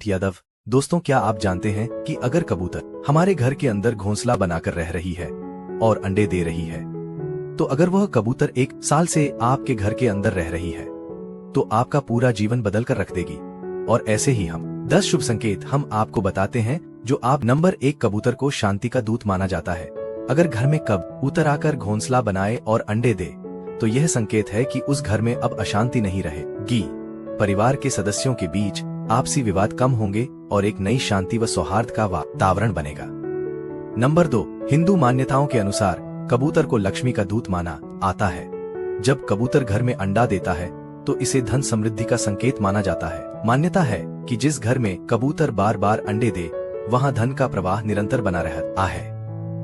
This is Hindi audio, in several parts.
शशिकांत यादव। दोस्तों, क्या आप जानते हैं कि अगर कबूतर हमारे घर के अंदर घोंसला बनाकर रह रही है और अंडे दे रही है, तो अगर वह कबूतर 1 साल से आपके घर के अंदर रह रही है, तो आपका पूरा जीवन बदल कर रख देगी। और ऐसे ही हम 10 शुभ संकेत हम आपको बताते हैं जो आप नंबर 1, कबूतर को शांति का दूत माना जाता है। अगर घर में कबूतर आकर घोंसला बनाए और अंडे दे, तो यह संकेत है कि उस घर में अब अशांति नहीं रहेगी। परिवार के सदस्यों के बीच आपसी विवाद कम होंगे और एक नई शांति व सौहार्द का वातावरण बनेगा। नंबर 2, हिंदू मान्यताओं के अनुसार कबूतर को लक्ष्मी का दूत माना आता है। जब कबूतर घर में अंडा देता है तो इसे धन समृद्धि का संकेत माना जाता है। मान्यता है कि जिस घर में कबूतर बार बार अंडे दे, वहां धन का प्रवाह निरंतर बना रहता है।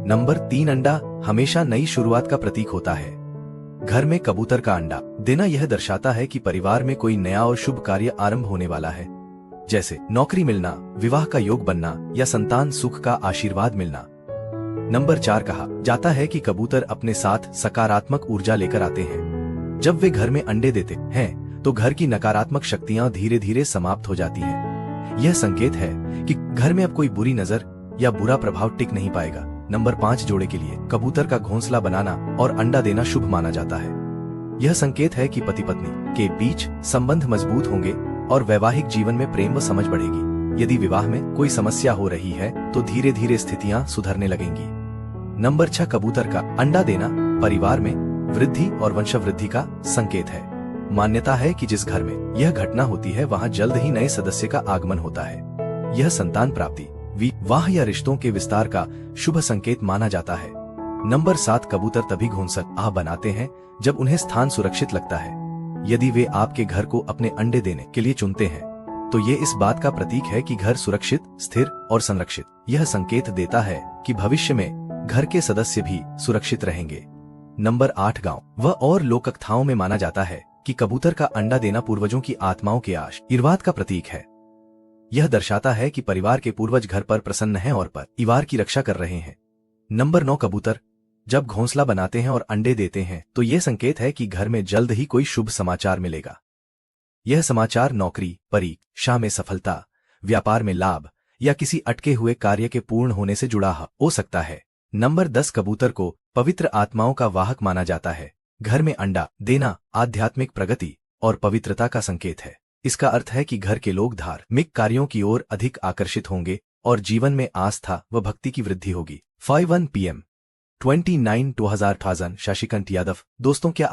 नंबर 3, अंडा हमेशा नई शुरुआत का प्रतीक होता है। घर में कबूतर का अंडा देना यह दर्शाता है कि परिवार में कोई नया और शुभ कार्य आरंभ होने वाला है, जैसे नौकरी मिलना, विवाह का योग बनना या संतान सुख का आशीर्वाद मिलना। नंबर 4, कहा जाता है कि कबूतर अपने साथ सकारात्मक ऊर्जा लेकर आते हैं। जब वे घर में अंडे देते हैं तो घर की नकारात्मक शक्तियां धीरे धीरे समाप्त हो जाती हैं। यह संकेत है कि घर में अब कोई बुरी नजर या बुरा प्रभाव टिक नहीं पाएगा। नंबर 5, जोड़े के लिए कबूतर का घोंसला बनाना और अंडा देना शुभ माना जाता है। यह संकेत है कि पति पत्नी के बीच संबंध मजबूत होंगे और वैवाहिक जीवन में प्रेम व समझ बढ़ेगी। यदि विवाह में कोई समस्या हो रही है तो धीरे धीरे स्थितियां सुधरने लगेंगी। नंबर 6, कबूतर का अंडा देना परिवार में वृद्धि और वंशवृद्धि का संकेत है। मान्यता है कि जिस घर में यह घटना होती है वहां जल्द ही नए सदस्य का आगमन होता है। यह संतान प्राप्ति, विवाह या रिश्तों के विस्तार का शुभ संकेत माना जाता है। नंबर 7, कबूतर तभी घोंसला बनाते हैं जब उन्हें स्थान सुरक्षित लगता है। यदि वे आपके घर को अपने अंडे देने के लिए चुनते हैं, तो ये इस बात का प्रतीक है कि घर सुरक्षित, स्थिर और संरक्षित। यह संकेत देता है कि भविष्य में घर के सदस्य भी सुरक्षित रहेंगे। नंबर 8, गांव व और लोक कथाओं में माना जाता है कि कबूतर का अंडा देना पूर्वजों की आत्माओं के आशीर्वाद का प्रतीक है। यह दर्शाता है कि परिवार के पूर्वज घर पर प्रसन्न हैं और परिवार की रक्षा कर रहे हैं। नंबर 9, कबूतर जब घोंसला बनाते हैं और अंडे देते हैं तो यह संकेत है कि घर में जल्द ही कोई शुभ समाचार मिलेगा। यह समाचार नौकरी, परीक्षा में सफलता, व्यापार में लाभ या किसी अटके हुए कार्य के पूर्ण होने से जुड़ा हो सकता है। नंबर 10, कबूतर को पवित्र आत्माओं का वाहक माना जाता है। घर में अंडा देना आध्यात्मिक प्रगति और पवित्रता का संकेत है। इसका अर्थ है कि घर के लोग धार्मिक कार्यों की ओर अधिक आकर्षित होंगे और जीवन में आस्था व भक्ति की वृद्धि होगी। 5 PM 29 2000 शशिकांत यादव। दोस्तों, क्या